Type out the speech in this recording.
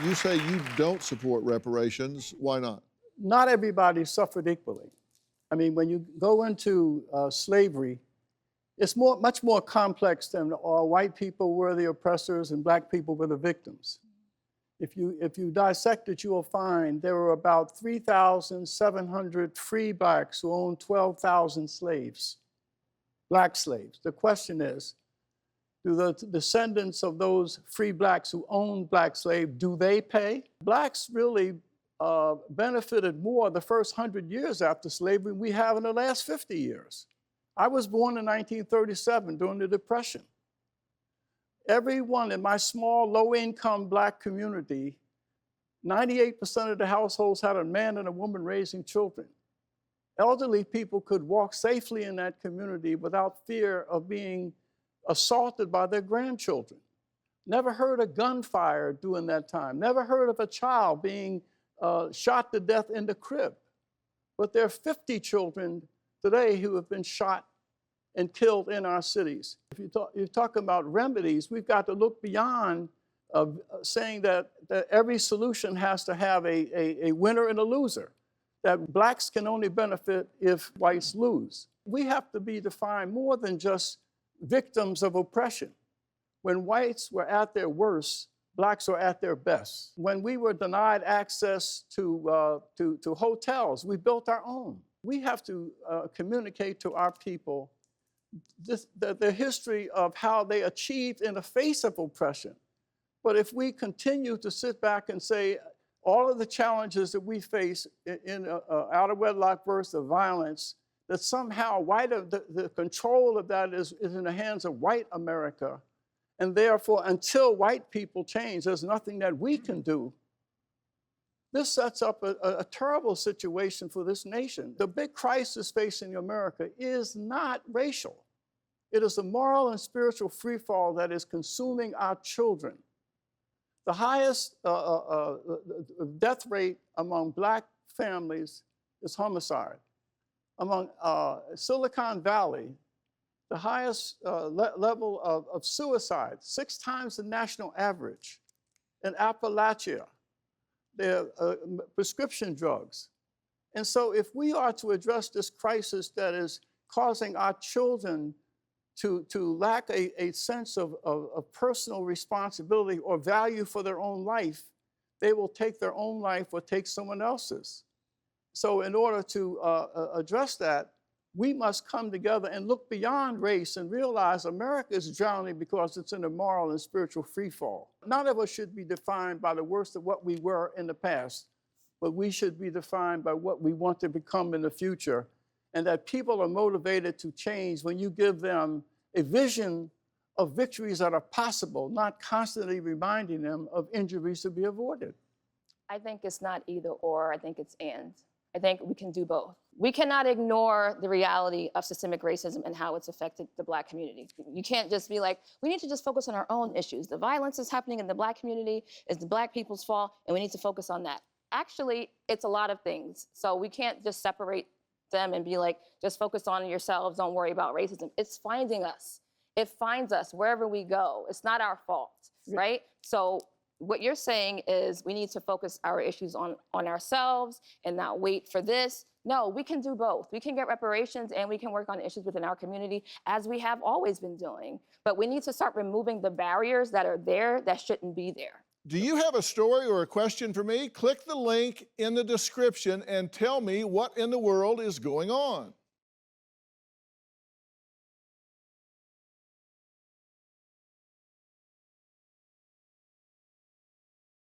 You say you don't support reparations. Why not? Not everybody suffered equally. I mean, when you go into slavery, it's much more complex than white people were the oppressors and black people were the victims. If you dissect it, you will find there were about 3,700 free blacks who owned 12,000 slaves, black slaves. The question is, do the descendants of those free blacks who owned black slaves, do they pay? Blacks really benefited more the first 100 years after slavery than we have in the last 50 years. I was born in 1937 during the Depression. Everyone in my small, low-income black community, 98% of the households had a man and a woman raising children. Elderly people could walk safely in that community without fear of being assaulted by their grandchildren. Never heard a gunfire during that time. Never heard of a child being shot to death in the crib. But there are 50 children today who have been shot and killed in our cities. If you're talking about remedies, we've got to look beyond saying that every solution has to have a winner and a loser, that blacks can only benefit if whites lose. We have to be defined more than just victims of oppression. When whites were at their worst, blacks were at their best. When we were denied access to hotels, we built our own. We have to communicate to our people the history of how they achieved in the face of oppression. But if we continue to sit back and say all of the challenges that we face in out-of-wedlock births of violence, that somehow the control of that is in the hands of white America, and therefore until white people change, there's nothing that we can do. This sets up a terrible situation for this nation. The big crisis facing America is not racial. It is a moral and spiritual freefall that is consuming our children. The highest death rate among black families is homicide. Among Silicon Valley, the highest level of suicide, 6 times the national average. In Appalachia, there are prescription drugs. And so if we are to address this crisis that is causing our children to lack a sense of personal responsibility or value for their own life, they will take their own life or take someone else's. So in order to address that, we must come together and look beyond race and realize America is drowning because it's in a moral and spiritual freefall. None of us should be defined by the worst of what we were in the past, but we should be defined by what we want to become in the future, and that people are motivated to change when you give them a vision of victories that are possible, not constantly reminding them of injuries to be avoided. I think it's not either or, I think it's and. I think we can do both. We cannot ignore the reality of systemic racism and how it's affected the black community. You can't just be like, we need to just focus on our own issues. The violence is happening in the black community, it's the black people's fault, and we need to focus on that. Actually, it's a lot of things. So we can't just separate them and be like, just focus on yourselves, don't worry about racism. It's finding us. It finds us wherever we go. It's not our fault, right? So what you're saying is we need to focus our issues on ourselves and not wait for this. No, we can do both. We can get reparations and we can work on issues within our community as we have always been doing. But we need to start removing the barriers that are there that shouldn't be there. Do you have a story or a question for me? Click the link in the description and tell me what in the world is going on.